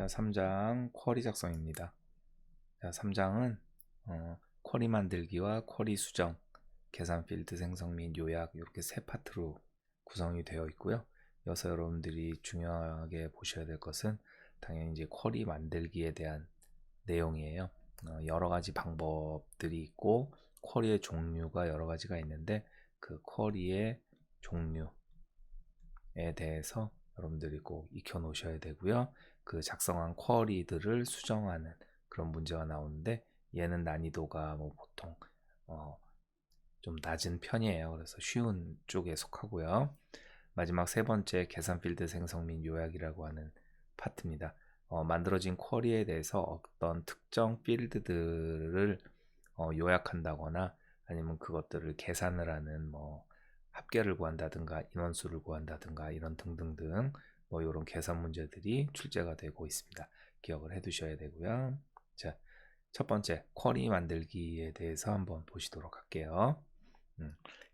자, 3장 쿼리 작성입니다. 자, 3장은 쿼리 만들기와 쿼리 수정, 계산 필드 생성 및 요약 이렇게 세 파트로 구성이 되어 있고요. 여기서 여러분들이 중요하게 보셔야 될 것은 당연히 이제 쿼리 만들기에 대한 내용이에요. 여러 가지 방법들이 있고 쿼리의 종류가 여러 가지가 있는데 그 쿼리의 종류에 대해서 여러분들이 꼭 익혀 놓으셔야 되고요. 그 작성한 쿼리들을 수정하는 그런 문제가 나오는데 얘는 난이도가 뭐 보통 좀 낮은 편이에요. 그래서 쉬운 쪽에 속하고요. 마지막 세 번째 계산 필드 생성 및 요약이라고 하는 파트입니다. 만들어진 쿼리에 대해서 어떤 특정 필드들을 요약한다거나 아니면 그것들을 계산을 하는 뭐 합계를 구한다든가 인원수를 구한다든가 이런 등등등 뭐 이런 계산 문제들이 출제가 되고 있습니다. 기억을 해 두셔야 되고요. 자, 첫 번째 쿼리 만들기에 대해서 한번 보시도록 할게요.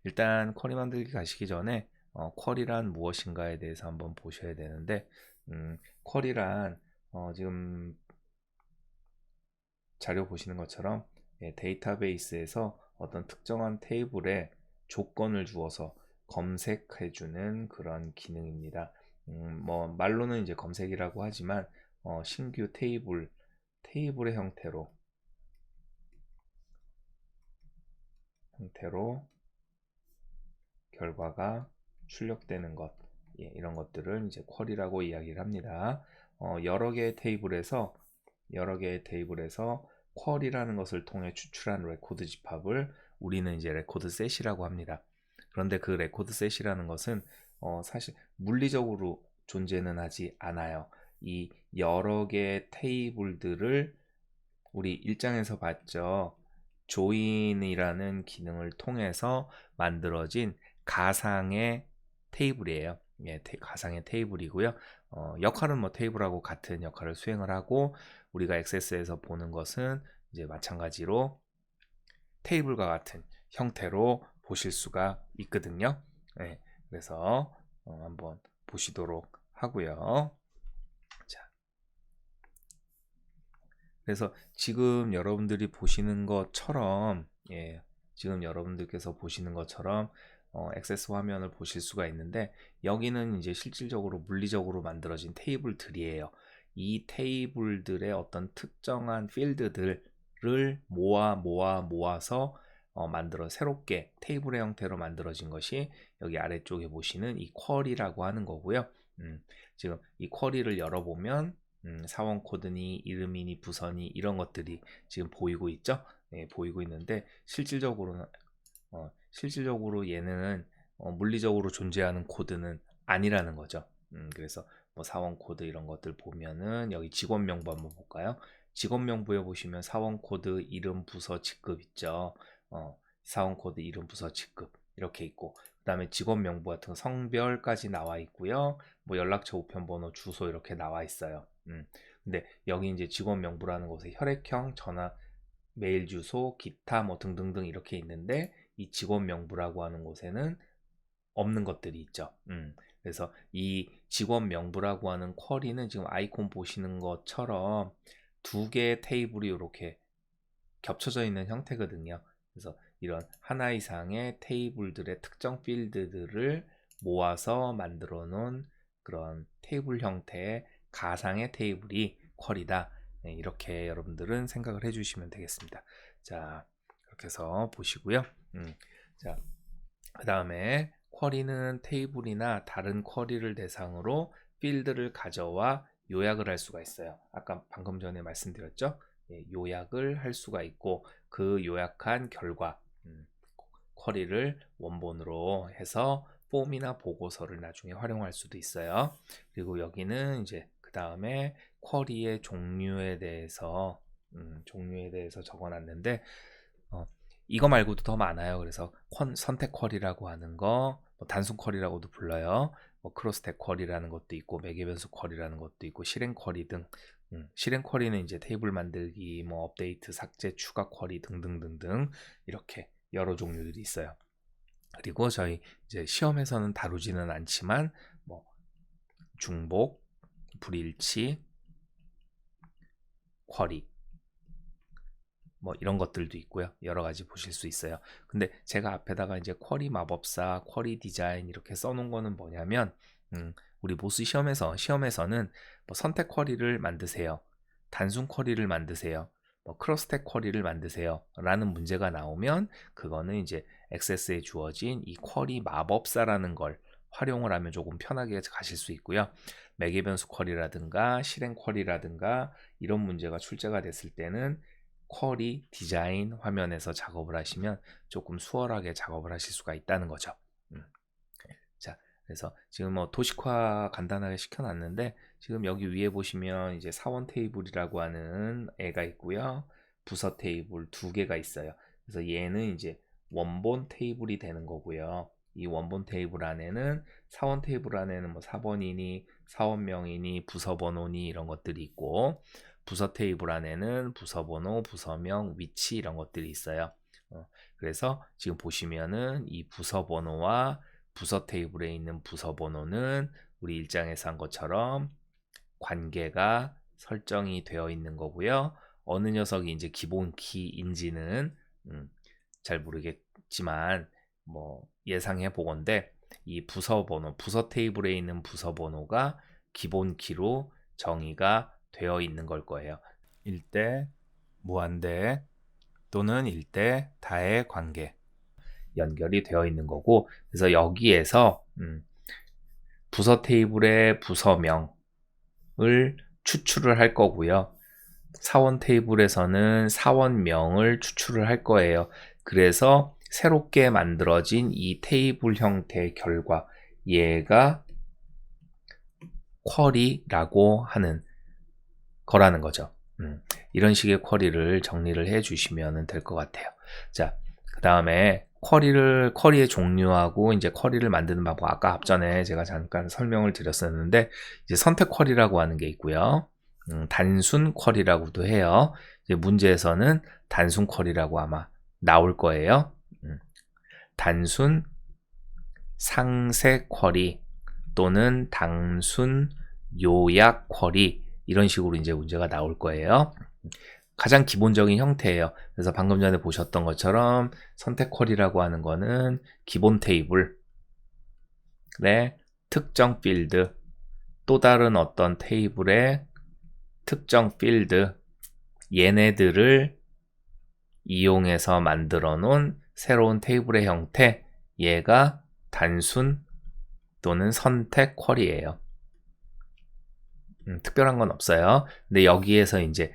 일단 쿼리 만들기 가시기 전에 쿼리란 무엇인가에 대해서 한번 보셔야 되는데 쿼리란 지금 자료 보시는 것처럼 데이터베이스에서 어떤 특정한 테이블에 조건을 주어서 검색해주는 그런 기능입니다. 뭐 말로는 이제 검색이라고 하지만 신규 테이블의 형태로 결과가 출력되는 것, 이런 것들을 이제 쿼리라고 이야기를 합니다. 여러 개의 테이블에서 쿼리라는 것을 통해 추출한 레코드 집합을 우리는 이제 레코드 셋이라고 합니다. 그런데 그 레코드 셋이라는 것은 사실 물리적으로 존재는 하지 않아요. 이 여러 개의 테이블들을 우리 1장에서 봤죠. 조인이라는 기능을 통해서 만들어진 가상의 테이블이에요. 가상의 테이블이고요. 역할은 뭐 테이블하고 같은 역할을 수행을 하고 우리가 액세스에서 보는 것은 이제 마찬가지로 테이블과 같은 형태로 보실 수가 있거든요. 그래서 한번 보시도록 하고요. 자, 그래서 지금 여러분들이 보시는 것처럼 지금 여러분들께서 보시는 것처럼 액세스 화면을 보실 수가 있는데 여기는 이제 실질적으로 물리적으로 만들어진 테이블들이에요. 이 테이블들의 어떤 특정한 필드들을 모아서 만들어 새롭게 테이블의 형태로 만들어진 것이 여기 아래쪽에 보시는 이 쿼리라고 하는 거고요. 지금 이 쿼리를 열어보면 사원 코드니 이름이니 부서니 이런 것들이 지금 보이고 있죠. 보이고 있는데 실질적으로 얘는 물리적으로 존재하는 코드는 아니라는 거죠. 그래서 뭐 사원 코드 이런 것들 보면은 여기 직원 명부 한번 볼까요? 직원 명부에 보시면 사원 코드 이름 부서 직급 있죠. 사원 코드 이름 부서 직급 이렇게 있고 그 다음에 직원 명부 같은 성별까지 나와 있고요. 뭐 연락처 우편번호 주소 이렇게 나와 있어요. 근데 여기 이제 직원 명부라는 곳에 혈액형 전화 메일 주소 기타 뭐 등등등 이렇게 있는데 이 직원 명부라고 하는 곳에는 없는 것들이 있죠. 그래서 이 직원 명부라고 하는 쿼리는 지금 아이콘 보시는 것처럼 두 개의 테이블이 이렇게 겹쳐져 있는 형태거든요. 그래서 이런 하나 이상의 테이블들의 특정 필드들을 모아서 만들어 놓은 그런 테이블 형태의 가상의 테이블이 쿼리다. 이렇게 여러분들은 생각을 해주시면 되겠습니다. 자, 이렇게 해서 보시고요. 자, 그 다음에 쿼리는 테이블이나 다른 쿼리를 대상으로 필드를 가져와 요약을 할 수가 있어요. 아까 방금 전에 말씀드렸죠. 요약을 할 수가 있고 그 요약한 결과 쿼리를 원본으로 해서 폼이나 보고서를 나중에 활용할 수도 있어요. 그리고 여기는 이제 그 다음에 쿼리의 종류에 대해서 적어놨는데 이거 말고도 더 많아요. 그래서 선택 쿼리라고 하는 거, 뭐 단순 쿼리라고도 불러요. 뭐 크로스텍 쿼리라는 것도 있고 매개 변수 쿼리라는 것도 있고 실행 쿼리 등. 실행 쿼리는 이제 테이블 만들기, 뭐 업데이트, 삭제, 추가 쿼리 등등등등 이렇게 여러 종류들이 있어요. 그리고 저희 이제 시험에서는 다루지는 않지만 뭐 중복, 불일치, 쿼리 뭐 이런 것들도 있고요. 여러 가지 보실 수 있어요. 근데 제가 앞에다가 이제 쿼리 마법사, 쿼리 디자인 이렇게 써놓은 거는 뭐냐면 우리 모스 시험에서는 뭐 선택 쿼리를 만드세요. 단순 쿼리를 만드세요. 뭐 크로스텍 쿼리를 만드세요. 라는 문제가 나오면 그거는 이제 액세스에 주어진 이 쿼리 마법사라는 걸 활용을 하면 조금 편하게 가실 수 있고요. 매개 변수 쿼리라든가 실행 쿼리라든가 이런 문제가 출제가 됐을 때는 쿼리 디자인 화면에서 작업을 하시면 조금 수월하게 작업을 하실 수가 있다는 거죠. 자, 그래서 지금 뭐 도식화 간단하게 시켜놨는데 지금 여기 위에 보시면 이제 사원 테이블이라고 하는 애가 있고요. 부서 테이블 두 개가 있어요. 그래서 얘는 이제 원본 테이블이 되는 거고요. 이 원본 테이블 안에는 사원 테이블 안에는 뭐 사번이니 사원명이니 부서번호니 이런 것들이 있고 부서 테이블 안에는 부서번호, 부서명, 위치 이런 것들이 있어요. 그래서 지금 보시면은 이 부서번호와 부서 테이블에 있는 부서번호는 우리 일장에서 한 것처럼 관계가 설정이 되어 있는 거고요. 어느 녀석이 이제 기본 키인지는 잘 모르겠지만 뭐 예상해 보건대 이 부서번호, 부서 테이블에 있는 부서번호가 기본 키로 정의가 되어 있는 걸 거예요. 일대, 무한대 또는 일대, 다의 관계 연결이 되어 있는 거고 그래서 여기에서 부서 테이블의 부서명을 추출을 할 거고요. 사원 테이블에서는 사원명을 추출을 할 거예요. 그래서 새롭게 만들어진 이 테이블 형태의 결과 얘가 쿼리라고 하는 거라는 거죠. 이런 식의 쿼리를 정리를 해 주시면 될 것 같아요. 자, 그 다음에 쿼리의 종류하고 이제 쿼리를 만드는 방법 아까 앞전에 제가 잠깐 설명을 드렸었는데 이제 선택 쿼리라고 하는 게 있고요. 단순 쿼리라고도 해요. 이제 문제에서는 단순 쿼리라고 아마 나올 거예요. 단순 상세 쿼리 또는 단순 요약 쿼리 이런 식으로 이제 문제가 나올 거예요. 가장 기본적인 형태예요. 그래서 방금 전에 보셨던 것처럼 선택 쿼리라고 하는 거는 기본 테이블, 네, 특정 필드, 또 다른 어떤 테이블의 특정 필드, 얘네들을 이용해서 만들어 놓은 새로운 테이블의 형태, 얘가 단순 또는 선택 쿼리예요. 특별한 건 없어요. 근데 여기에서 이제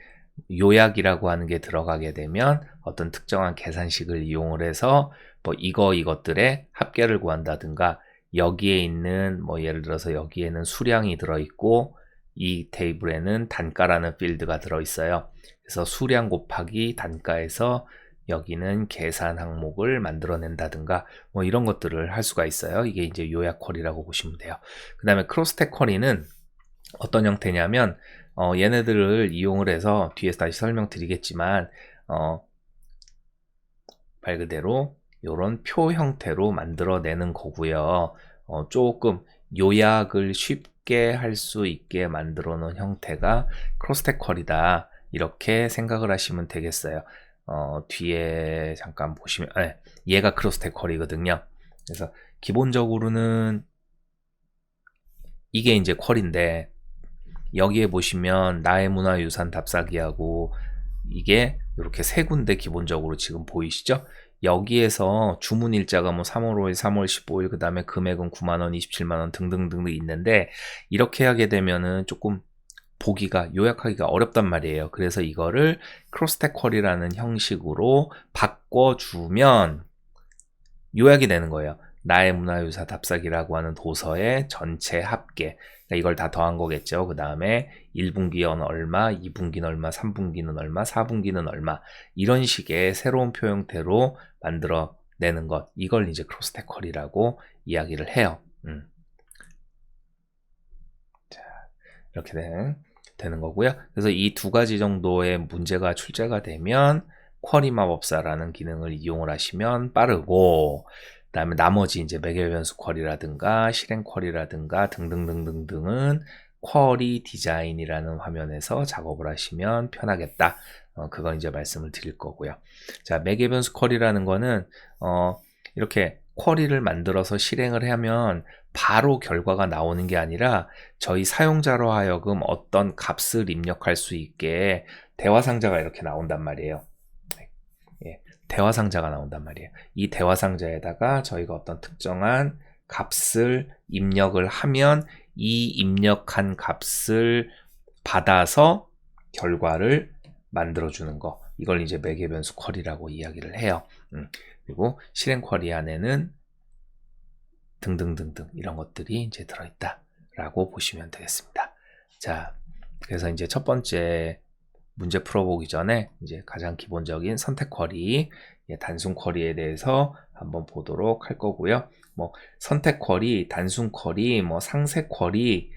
요약이라고 하는 게 들어가게 되면 어떤 특정한 계산식을 이용을 해서 뭐 이것들의 합계를 구한다든가 여기에 있는 뭐 예를 들어서 여기에는 수량이 들어있고 이 테이블에는 단가라는 필드가 들어있어요. 그래서 수량 곱하기 단가에서 여기는 계산 항목을 만들어낸다든가 뭐 이런 것들을 할 수가 있어요. 이게 이제 요약 쿼리라고 보시면 돼요. 그 다음에 크로스텍 쿼리는 어떤 형태냐면 얘네들을 이용을 해서 뒤에서 다시 설명드리겠지만 말 그대로 이런 표 형태로 만들어내는 거고요. 조금 요약을 쉽게 할 수 있게 만들어 놓은 형태가 크로스텍 쿼리다 이렇게 생각을 하시면 되겠어요. 뒤에 잠깐 보시면 얘가 크로스텍 쿼리거든요. 그래서 기본적으로는 이게 이제 쿼리인데 여기에 보시면 나의 문화유산 답사기하고 이게 이렇게 세 군데 기본적으로 지금 보이시죠? 여기에서 주문 일자가 뭐 3월 5일, 3월 15일, 그 다음에 금액은 9만원, 27만원 등등등 있는데 이렇게 하게 되면은 조금 보기가, 요약하기가 어렵단 말이에요. 그래서 이거를 크로스텍 쿼리라는 형식으로 바꿔주면 요약이 되는 거예요. 나의 문화유산 답사기라고 하는 도서의 전체 합계. 그러니까 이걸 다 더한 거겠죠. 그 다음에 1분기는 얼마, 2분기는 얼마, 3분기는 얼마, 4분기는 얼마 이런 식의 새로운 표 형태로 만들어내는 것. 이걸 이제 크로스텍 쿼리라고 이야기를 해요. 자, 이렇게 되는 거고요. 그래서 이 두 가지 정도의 문제가 출제가 되면 쿼리 마법사라는 기능을 이용을 하시면 빠르고 그 다음에 나머지 이제 매개 변수 쿼리라든가 실행 쿼리라든가 등등등등등은 쿼리 디자인이라는 화면에서 작업을 하시면 편하겠다. 그건 이제 말씀을 드릴 거고요. 자, 맥 에번스 쿼리라는 거는 이렇게 쿼리를 만들어서 실행을 하면 바로 결과가 나오는 게 아니라 저희 사용자로 하여금 어떤 값을 입력할 수 있게 대화 상자가 이렇게 나온단 말이에요. 예, 대화 상자가 나온단 말이에요. 이 대화 상자에다가 저희가 어떤 특정한 값을 입력을 하면 이 입력한 값을 받아서 결과를 만들어주는 거. 이걸 이제 맥 에번스 쿼리라고 이야기를 해요. 그리고 실행 쿼리 안에는 등등등등 이런 것들이 이제 들어있다라고 보시면 되겠습니다. 자, 그래서 이제 첫 번째 문제 풀어보기 전에 이제 가장 기본적인 선택 쿼리, 단순 쿼리에 대해서 한번 보도록 할 거고요. 뭐 선택 쿼리, 단순 쿼리, 뭐 상세 쿼리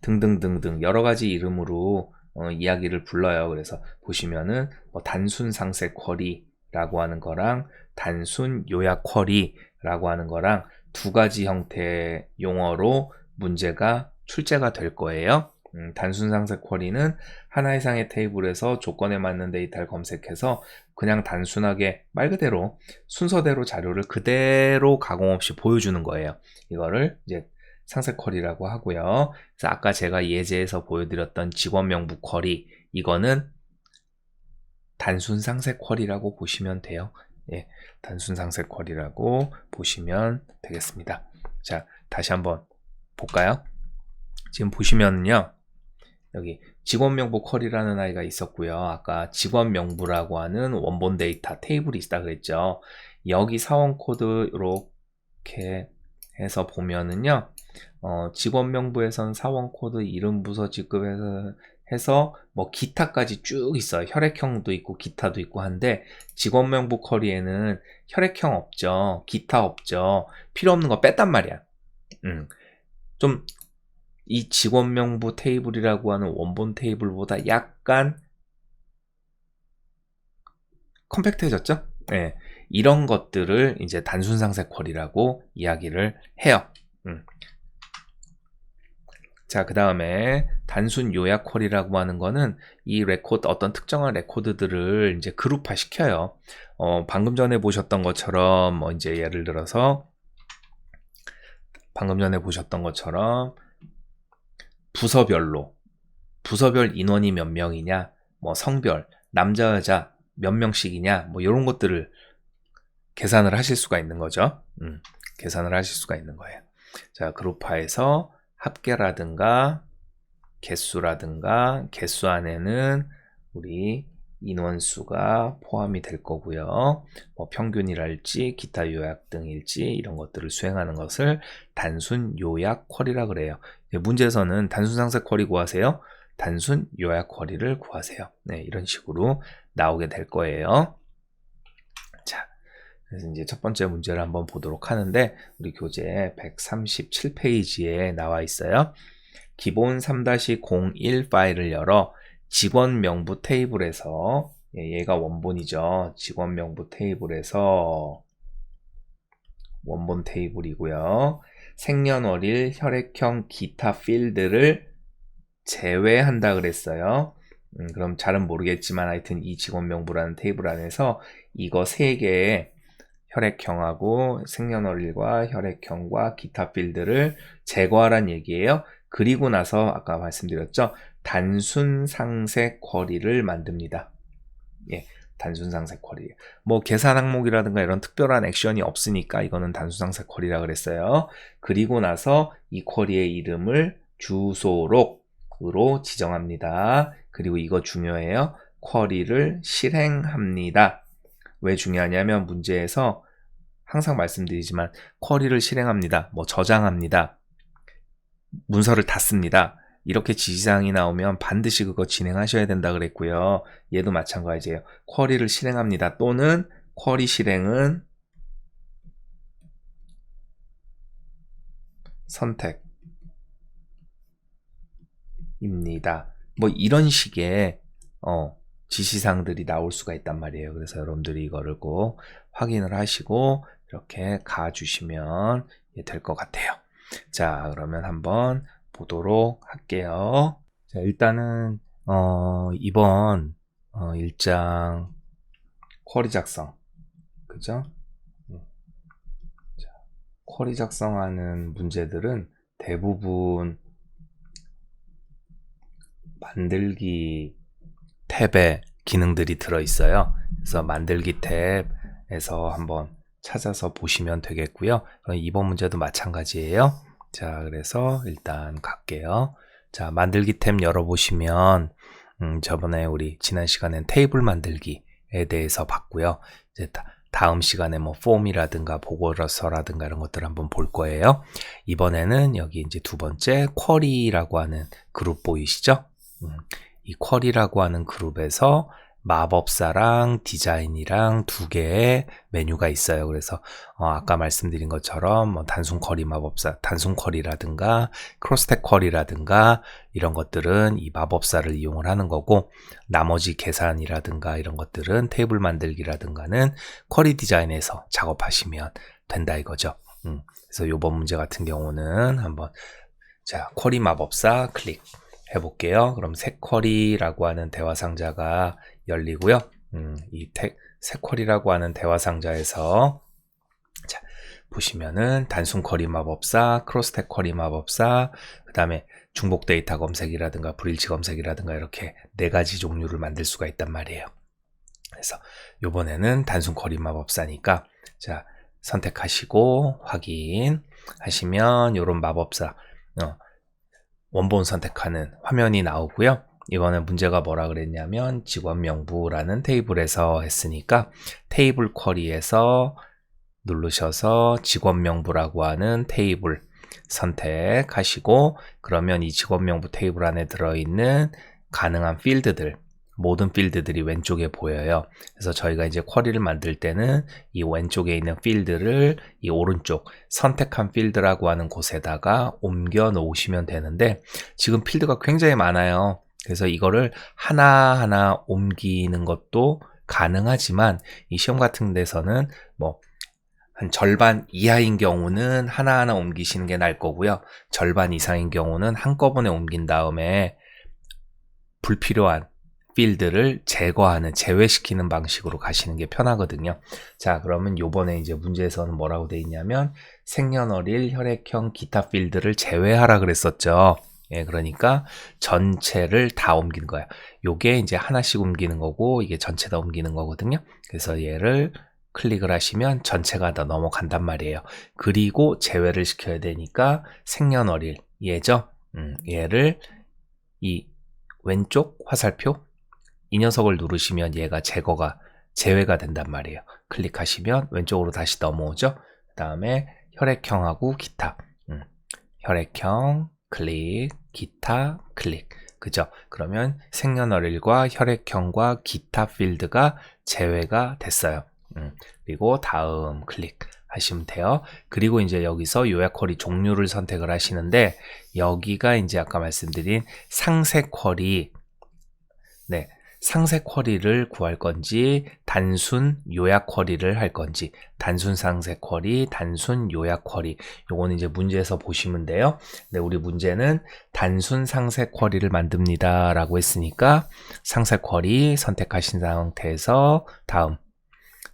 등등등등 여러 가지 이름으로 이야기를 불러요. 그래서 보시면은 뭐 단순 상세 쿼리라고 하는 거랑 단순 요약 쿼리라고 하는 거랑 두 가지 형태의 용어로 문제가 출제가 될 거예요. 단순 상세 쿼리는 하나 이상의 테이블에서 조건에 맞는 데이터를 검색해서 그냥 단순하게 말 그대로 순서대로 자료를 그대로 가공 없이 보여주는 거예요. 이거를 이제 상세 쿼리라고 하고요. 그래서 아까 제가 예제에서 보여드렸던 직원 명부 쿼리, 이거는 단순 상세 쿼리라고 보시면 돼요. 예, 단순 상세 쿼리라고 보시면 되겠습니다. 자, 다시 한번 볼까요? 지금 보시면요, 여기 직원 명부 쿼리라는 아이가 있었고요. 아까 직원 명부라고 하는 원본 데이터 테이블이 있다 그랬죠. 여기 사원 코드 이렇게 해서 보면은요, 직원 명부에선 사원 코드, 이름, 부서, 직급에서 해서 뭐 기타까지 쭉 있어요. 혈액형도 있고 기타도 있고 한데 직원 명부 쿼리에는 혈액형 없죠. 기타 없죠. 필요 없는 거 뺐단 말이야. 좀 이 직원 명부 테이블이라고 하는 원본 테이블보다 약간 컴팩트해졌죠? 네, 이런 것들을 이제 단순 상세 쿼리라고 이야기를 해요. 자, 그 다음에 단순 요약 쿼리라고 하는 거는 이 레코드, 어떤 특정한 레코드들을 이제 그룹화 시켜요. 방금 전에 보셨던 것처럼 이제 예를 들어서 방금 전에 보셨던 것처럼 부서별 인원이 몇 명이냐, 뭐 성별, 남자 여자 몇 명씩이냐, 뭐 이런 것들을 계산을 하실 수가 있는 거죠. 계산을 하실 수가 있는 거예요. 자, 그룹화해서 합계라든가 개수라든가, 개수 안에는 우리 인원수가 포함이 될 거고요. 뭐 평균이랄지 기타 요약 등일지 이런 것들을 수행하는 것을 단순 요약 쿼리라 그래요. 문제에서는 단순 상세 쿼리 구하세요, 단순 요약 쿼리를 구하세요. 네, 이런 식으로 나오게 될 거예요. 자, 그래서 이제 첫 번째 문제를 한번 보도록 하는데, 우리 교재 137페이지에 나와 있어요. 기본 3-01 파일을 열어 직원 명부 테이블에서, 얘가 원본이죠. 직원 명부 테이블에서 원본 테이블이고요. 생년월일, 혈액형, 기타 필드를 제외한다 그랬어요. 그럼 잘은 모르겠지만 하여튼 이 직원 명부라는 테이블 안에서 이거 3개의 혈액형하고 생년월일과 혈액형과 기타 필드를 제거하란 얘기예요. 그리고 나서 아까 말씀드렸죠, 단순 상세 쿼리를 만듭니다. 예, 단순 상세 쿼리. 뭐 계산 항목이라든가 이런 특별한 액션이 없으니까 이거는 단순 상세 쿼리라 그랬어요. 그리고 나서 이 쿼리의 이름을 주소록으로 지정합니다. 그리고 이거 중요해요. 쿼리를 실행합니다. 왜 중요하냐면 문제에서 항상 말씀드리지만 쿼리를 실행합니다, 뭐 저장합니다, 문서를 닫습니다, 이렇게 지시사항이 나오면 반드시 그거 진행하셔야 된다 그랬고요. 얘도 마찬가지예요. 쿼리를 실행합니다 또는 쿼리 실행은 선택입니다. 뭐 이런 식의 지시사항들이 나올 수가 있단 말이에요. 그래서 여러분들이 이거를 꼭 확인을 하시고 이렇게 가주시면 될 것 같아요. 자, 그러면 한번 보도록 할게요. 자, 일단은 이번 일장 쿼리 작성, 그죠? 자, 쿼리 작성하는 문제들은 대부분 만들기 탭에 기능들이 들어있어요. 그래서 만들기 탭에서 한번 찾아서 보시면 되겠고요. 이번 문제도 마찬가지예요. 자, 그래서 일단 갈게요. 자, 만들기 탭 열어보시면 저번에 우리 지난 시간엔 테이블 만들기에 대해서 봤고요. 이제 다음 시간에 뭐 폼이라든가 보고서라든가 이런 것들 한번 볼 거예요. 이번에는 여기 이제 두 번째 쿼리라고 하는 그룹 보이시죠? 이 쿼리라고 하는 그룹에서 마법사랑 디자인이랑 두 개의 메뉴가 있어요. 그래서 아까 말씀드린 것처럼 뭐 단순 쿼리 마법사, 단순 쿼리라든가 크로스텍 쿼리라든가 이런 것들은 이 마법사를 이용을 하는 거고, 나머지 계산이라든가 이런 것들은 테이블 만들기라든가는 쿼리 디자인에서 작업하시면 된다 이거죠. 그래서 이번 문제 같은 경우는 한번 자, 쿼리 마법사 클릭 해볼게요. 그럼 새 쿼리라고 하는 대화 상자가 열리고요. 이 새 쿼리라고 하는 대화 상자에서 자, 보시면은 단순 쿼리 마법사, 크로스텍 쿼리 마법사, 그 다음에 중복 데이터 검색이라든가 불일치 검색이라든가 이렇게 4가지 종류를 만들 수가 있단 말이에요. 그래서 요번에는 단순 쿼리 마법사니까 자, 선택하시고 확인 하시면 요런 마법사 원본 선택하는 화면이 나오고요. 이거는 문제가 뭐라 그랬냐면 직원 명부라는 테이블에서 했으니까 테이블 쿼리에서 누르셔서 직원 명부라고 하는 테이블 선택하시고, 그러면 이 직원 명부 테이블 안에 들어있는 가능한 필드들, 모든 필드들이 왼쪽에 보여요. 그래서 저희가 이제 쿼리를 만들 때는 이 왼쪽에 있는 필드를 이 오른쪽 선택한 필드라고 하는 곳에다가 옮겨 놓으시면 되는데, 지금 필드가 굉장히 많아요. 그래서 이거를 하나하나 옮기는 것도 가능하지만 이 시험 같은 데서는 뭐 한 절반 이하인 경우는 하나하나 옮기시는 게 나을 거고요. 절반 이상인 경우는 한꺼번에 옮긴 다음에 불필요한 필드를 제외시키는 방식으로 가시는 게 편하거든요. 자, 그러면 요번에 이제 문제에서는 뭐라고 돼 있냐면 생년월일, 혈액형, 기타 필드를 제외하라 그랬었죠. 예, 그러니까 전체를 다 옮기는 거야. 요게 이제 하나씩 옮기는 거고 이게 전체 다 옮기는 거거든요. 그래서 얘를 클릭을 하시면 전체가 다 넘어간단 말이에요. 그리고 제외를 시켜야 되니까 생년월일 얘죠. 얘를 이 왼쪽 화살표 이 녀석을 누르시면 얘가 제외가 된단 말이에요. 클릭하시면 왼쪽으로 다시 넘어오죠. 그 다음에 혈액형하고 기타, 혈액형 클릭, 기타 클릭, 그죠? 그러면 생년월일과 혈액형과 기타 필드가 제외가 됐어요. 그리고 다음 클릭 하시면 돼요. 그리고 이제 여기서 요약 쿼리 종류를 선택을 하시는데, 여기가 이제 아까 말씀드린 상세 쿼리, 네, 상세 쿼리를 구할 건지 단순 요약 쿼리를 할 건지, 단순 상세 쿼리, 단순 요약 쿼리, 요거는 이제 문제에서 보시면 돼요. 네, 우리 문제는 단순 상세 쿼리를 만듭니다 라고 했으니까 상세 쿼리 선택하신 상태에서 다음,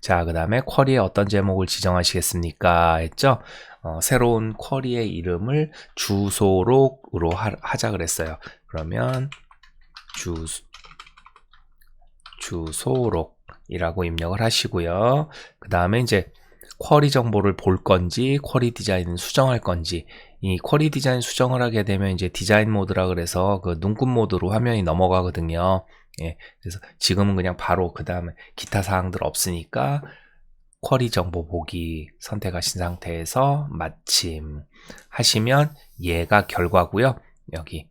자, 그 다음에 쿼리에 어떤 제목을 지정하시겠습니까 했죠. 새로운 쿼리의 이름을 주소록으로 하자 그랬어요. 그러면 주소록이라고 입력을 하시고요. 그 다음에 이제 쿼리 정보를 볼 건지 쿼리 디자인은 수정할 건지, 이 쿼리 디자인 수정을 하게 되면 이제 디자인 모드라 그래서 그 눈금 모드로 화면이 넘어가거든요. 예, 그래서 지금은 그냥 바로 그 다음에 기타 사항들 없으니까 쿼리 정보 보기 선택하신 상태에서 마침 하시면 얘가 결과고요. 여기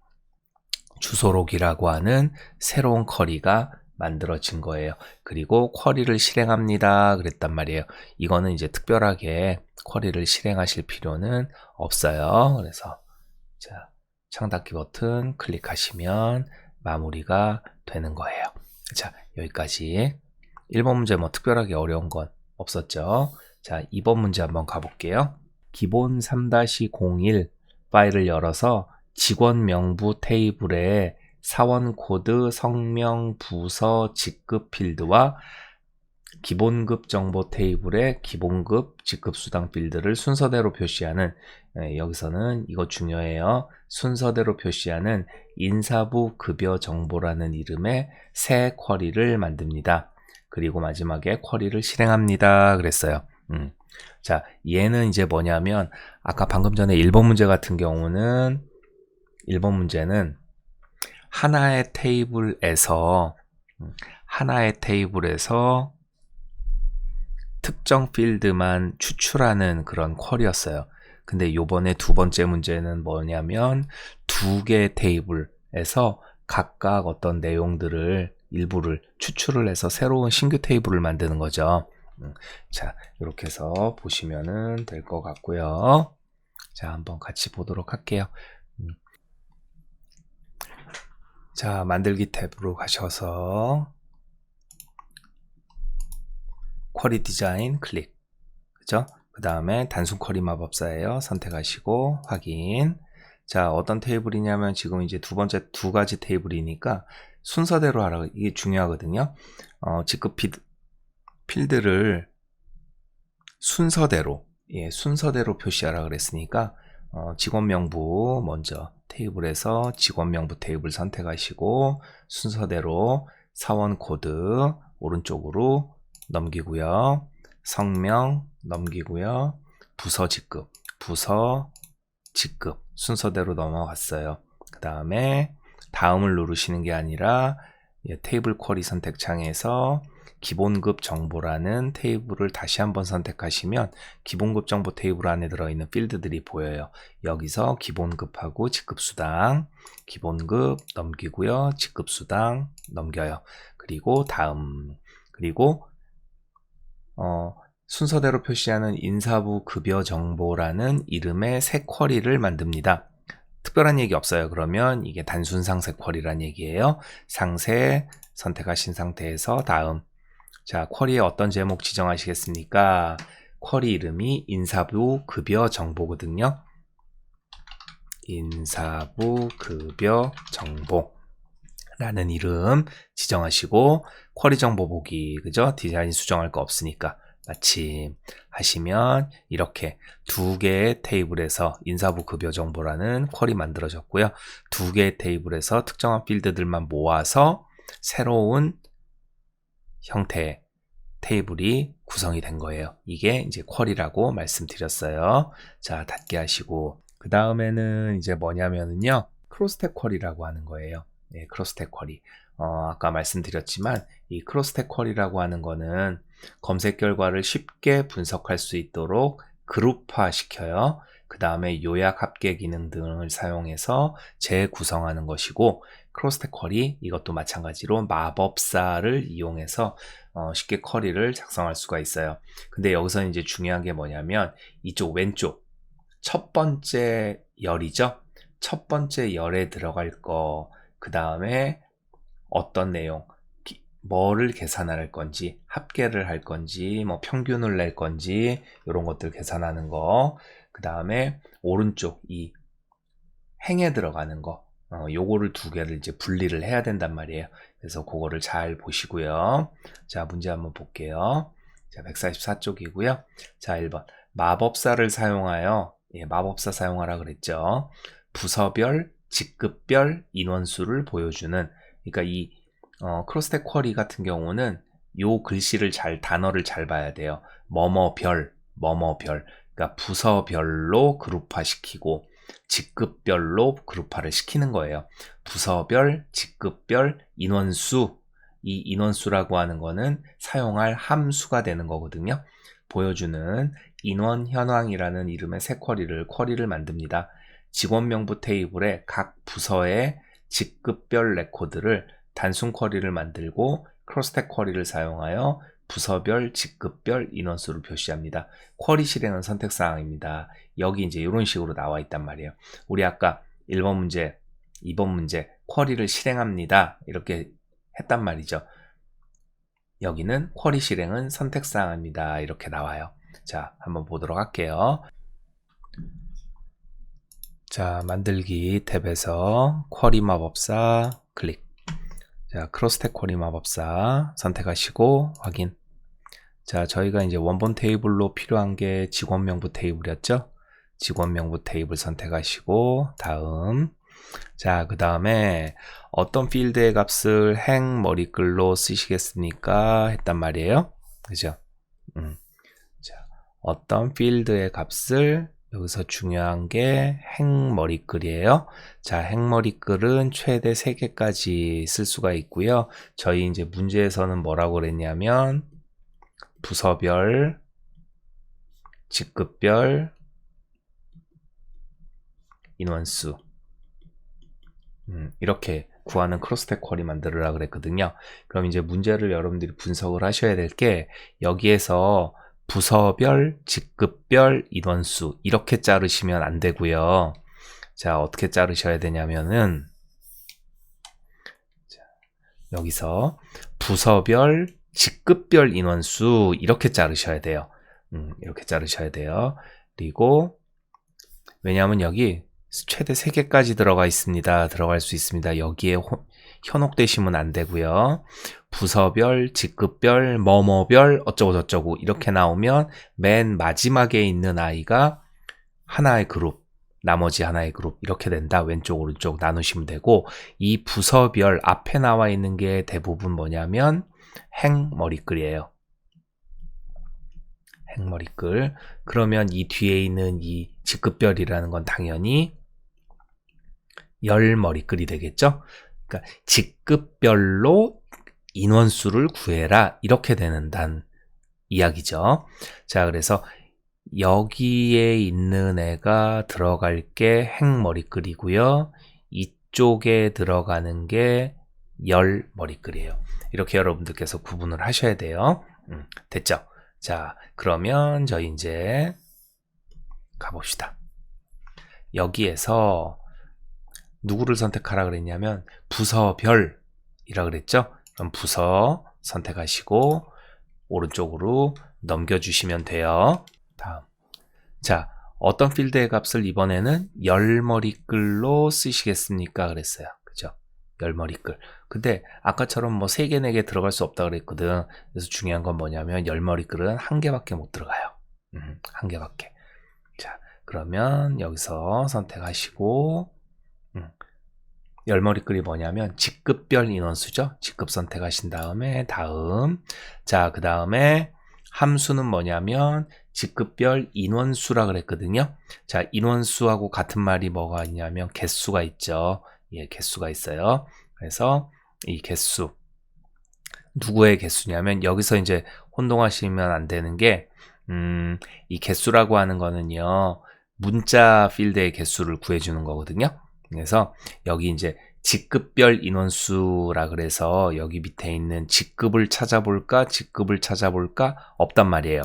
주소록이라고 하는 새로운 쿼리가 만들어진 거예요. 그리고 쿼리를 실행합니다 그랬단 말이에요. 이거는 이제 특별하게 쿼리를 실행하실 필요는 없어요. 그래서 자, 창닫기 버튼 클릭하시면 마무리가 되는 거예요. 자, 여기까지 1번 문제 뭐 특별하게 어려운 건 없었죠. 자, 2번 문제 한번 가볼게요. 기본 3-01 파일을 열어서 직원 명부 테이블에 사원 코드, 성명, 부서, 직급 필드와 기본급 정보 테이블에 기본급, 직급 수당 필드를 순서대로 표시하는, 여기서는 이거 중요해요. 순서대로 표시하는 인사부 급여 정보라는 이름의 새 쿼리를 만듭니다. 그리고 마지막에 쿼리를 실행합니다. 그랬어요. 자, 얘는 이제 뭐냐면 아까 방금 전에 1번 문제 같은 경우는 1번 문제는 하나의 테이블에서 특정 필드만 추출하는 그런 쿼리였어요. 근데 요번에 두 번째 문제는 뭐냐면 두 개의 테이블에서 각각 어떤 내용들을 일부를 추출을 해서 새로운 신규 테이블을 만드는 거죠. 자, 이렇게 해서 보시면은 될 것 같고요. 자, 한번 같이 보도록 할게요. 자, 만들기 탭으로 가셔서 쿼리 디자인 클릭, 그죠? 그 다음에 단순 쿼리 마법사예요. 선택하시고 확인. 자, 어떤 테이블이냐면 지금 이제 두 번째 두 가지 테이블이니까 순서대로 하라. 이게 중요하거든요. 직급 필드를 순서대로 표시하라 그랬으니까 직원 명부 먼저 테이블에서 직원 명부 테이블 선택하시고 순서대로 사원 코드 오른쪽으로 넘기고요. 성명 넘기고요. 부서 직급 순서대로 넘어갔어요. 그 다음에 다음을 누르시는 게 아니라 테이블 쿼리 선택창에서 기본급 정보라는 테이블을 다시 한번 선택하시면 기본급 정보 테이블 안에 들어있는 필드들이 보여요. 여기서 기본급하고 직급수당, 기본급 넘기고요. 직급수당 넘겨요. 그리고 다음, 그리고 순서대로 표시하는 인사부 급여 정보라는 이름의 새 쿼리를 만듭니다. 특별한 얘기 없어요. 그러면 이게 단순 상세 쿼리란 얘기예요. 상세 선택하신 상태에서 다음. 자, 쿼리에 어떤 제목 지정하시겠습니까? 쿼리 이름이 인사부 급여 정보거든요. 인사부 급여 정보라는 이름 지정하시고 쿼리 정보 보기, 그죠? 디자인 수정할 거 없으니까 마침 하시면 이렇게 두 개의 테이블에서 인사부 급여 정보라는 쿼리 만들어졌고요. 두 개의 테이블에서 특정한 필드들만 모아서 새로운 형태의 테이블이 구성이 된 거예요. 이게 이제 쿼리라고 말씀드렸어요. 자, 닫게 하시고 그 다음에는 이제 뭐냐면은요, 크로스텍 쿼리라고 하는 거예요. 네, 크로스텍 쿼리. 아까 말씀드렸지만 이 크로스텍 쿼리라고 하는 거는 검색 결과를 쉽게 분석할 수 있도록 그룹화 시켜요. 그 다음에 요약 합계 기능 등을 사용해서 재구성하는 것이고, 크로스텍 쿼리 이것도 마찬가지로 마법사를 이용해서 쉽게 쿼리를 작성할 수가 있어요. 근데 여기서 이제 중요한 게 뭐냐면 이쪽 왼쪽 첫 번째 열이죠. 첫 번째 열에 들어갈 거, 그 다음에 어떤 내용, 뭐를 계산할 건지, 합계를 할 건지, 뭐 평균을 낼 건지, 이런 것들 계산하는 거. 그 다음에 오른쪽 이 행에 들어가는 거, 요거를 두 개를 이제 분리를 해야 된단 말이에요. 그래서 그거를 잘 보시고요. 자, 문제 한번 볼게요. 자, 144쪽이고요. 자, 1번. 마법사를 사용하여, 마법사 사용하라 그랬죠. 부서별, 직급별 인원수를 보여주는, 그러니까 이 크로스텍 쿼리 같은 경우는 요 글씨를 단어를 잘 봐야 돼요. 뭐뭐별. 그러니까 부서별로 그룹화시키고 직급별로 그룹화를 시키는 거예요. 부서별, 직급별, 인원수. 이 인원수라고 하는 거는 사용할 함수가 되는 거거든요. 보여주는 인원 현황이라는 이름의 새 쿼리를 만듭니다. 직원 명부 테이블에 각 부서의 직급별 레코드를 단순 쿼리를 만들고 크로스텍 쿼리를 사용하여 부서별, 직급별 인원수를 표시합니다. 쿼리 실행은 선택사항입니다. 여기 이제 이런 식으로 나와 있단 말이에요. 우리 아까 1번 문제, 2번 문제 쿼리를 실행합니다. 이렇게 했단 말이죠. 여기는 쿼리 실행은 선택사항입니다. 이렇게 나와요. 자, 한번 보도록 할게요. 자, 만들기 탭에서 쿼리 마법사 클릭. 자, 크로스텍 쿼리 마법사 선택하시고 확인. 자, 저희가 이제 원본 테이블로 필요한 게 직원 명부 테이블이었죠? 직원 명부 테이블 선택하시고 다음. 자, 그 다음에 어떤 필드의 값을 행 머리글로 쓰시겠습니까? 했단 말이에요. 그죠? 자, 어떤 필드의 값을, 여기서 중요한 게 행머리글이에요. 자, 행머리글은 최대 3개까지 쓸 수가 있고요. 저희 이제 문제에서는 뭐라고 그랬냐면 부서별, 직급별, 인원수 이렇게 구하는 크로스텍 쿼리 만들으라 그랬거든요. 그럼 이제 문제를 여러분들이 분석을 하셔야 될 게 여기에서 부서별, 직급별, 인원수 이렇게 자르시면 안 되고요. 자, 어떻게 자르셔야 되냐면은 자, 여기서 부서별, 직급별 인원수 이렇게 자르셔야 돼요. 이렇게 자르셔야 돼요. 그리고 왜냐하면 여기 최대 3개까지 들어가 있습니다. 들어갈 수 있습니다. 여기에 현혹되시면 안 되고요. 부서별, 직급별, 뭐뭐별 어쩌고 저쩌고 이렇게 나오면 맨 마지막에 있는 아이가 하나의 그룹, 나머지 하나의 그룹 이렇게 된다. 왼쪽 오른쪽 나누시면 되고, 이 부서별 앞에 나와 있는 게 대부분 뭐냐면 행머리글이에요. 행머리글. 그러면 이 뒤에 있는 이 직급별이라는 건 당연히 열머리글이 되겠죠. 그러니까 직급별로 인원수를 구해라 이렇게 되는 이야기죠. 자, 그래서 여기에 있는 애가 들어갈 게 행머리글이고요. 이쪽에 들어가는 게 열머리글이에요. 이렇게 여러분들께서 구분을 하셔야 돼요. 됐죠? 자, 그러면 저희 이제 가봅시다. 여기에서 누구를 선택하라 그랬냐면 부서별이라 그랬죠? 그럼 부서 선택하시고 오른쪽으로 넘겨주시면 돼요. 다음. 자, 어떤 필드의 값을 이번에는 열머리글로 쓰시겠습니까? 그랬어요. 그죠? 열머리글. 근데 아까처럼 뭐 3개, 4개 들어갈 수 없다 그랬거든. 그래서 중요한 건 뭐냐면 열머리글은 1개밖에 못 들어가요. 1개밖에. 자, 그러면 여기서 선택하시고 열머리글이 뭐냐면 직급별 인원수죠. 직급 선택하신 다음에 다음. 자, 그 다음에 함수는 뭐냐면 직급별 인원수라 그랬거든요. 자, 인원수하고 같은 말이 뭐가 있냐면 개수가 있죠. 예, 개수가 있어요. 그래서 이 개수 누구의 개수냐면 여기서 이제 혼동하시면 안 되는 게 이 개수라고 하는 거는요. 문자 필드의 개수를 구해주는 거거든요. 그래서 여기 이제 직급별 인원수라 그래서 여기 밑에 있는 직급을 찾아볼까 없단 말이에요.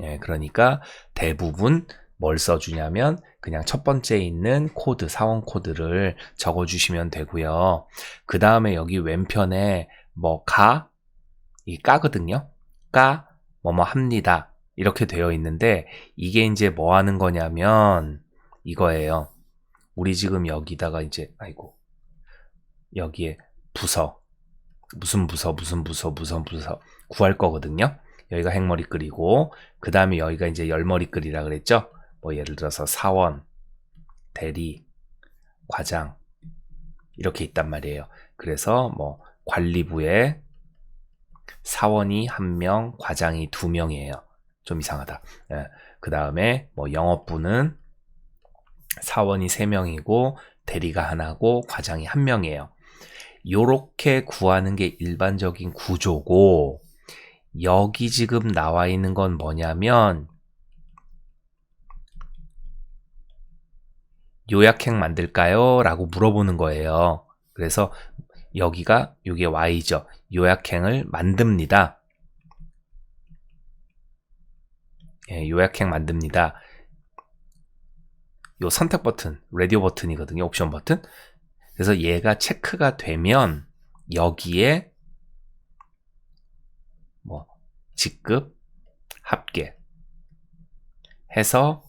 예, 그러니까 대부분 뭘 써주냐면 그냥 첫 번째에 있는 코드, 사원 코드를 적어주시면 되고요. 그 다음에 여기 왼편에 뭐 이 까거든요. 뭐뭐 합니다. 이렇게 되어 있는데 이게 이제 뭐 하는 거냐면 이거예요. 우리 지금 여기다가 이제 여기에 부서 무슨 부서 구할 거거든요. 여기가 행머리글이고 그 다음에 여기가 이제 열머리글이라 그랬죠. 뭐 예를 들어서 사원, 대리, 과장 이렇게 있단 말이에요. 그래서 뭐 관리부에 사원이 1명, 과장이 2명이에요. 좀 이상하다. 예. 그 다음에 뭐 영업부는 사원이 3명이고 대리가 하나고 과장이 1명이에요. 요렇게 구하는 게 일반적인 구조고 여기 지금 나와 있는 건 뭐냐면 요약행 만들까요? 라고 물어보는 거예요. 그래서 요게 Y죠. 요약행을 만듭니다. 예, 요약행 만듭니다. 요 선택 버튼, 라디오 버튼이거든요. 옵션 버튼. 그래서 얘가 체크가 되면 여기에 뭐 직급, 합계 해서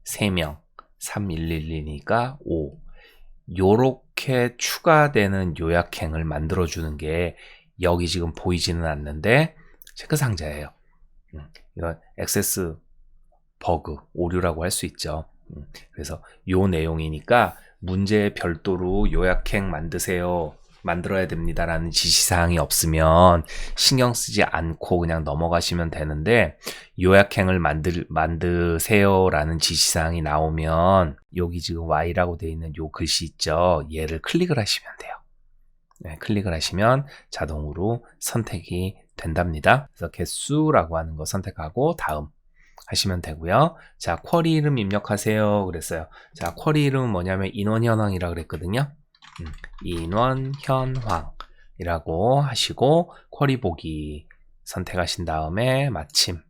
3명, 3112니까 5. 요렇게 추가되는 요약행을 만들어주는 게 여기 지금 보이지는 않는데 체크 상자예요. 이건 액세스 버그, 오류라고 할 수 있죠. 그래서 요 내용이니까 문제에 별도로 요약행 만들어야 됩니다라는 지시사항이 없으면 신경 쓰지 않고 그냥 넘어가시면 되는데, 요약행을 만드세요라는 지시사항이 나오면 여기 지금 Y라고 되어 있는 요 글씨 있죠. 얘를 클릭을 하시면 돼요. 네, 클릭을 하시면 자동으로 선택이 된답니다. 그래서 개수라고 하는 거 선택하고 다음 하시면 되고요. 자, 쿼리 이름 입력하세요 그랬어요. 자, 쿼리 이름은 뭐냐면 인원현황이라 그랬거든요. 인원현황이라고 하시고 쿼리 보기 선택하신 다음에 마침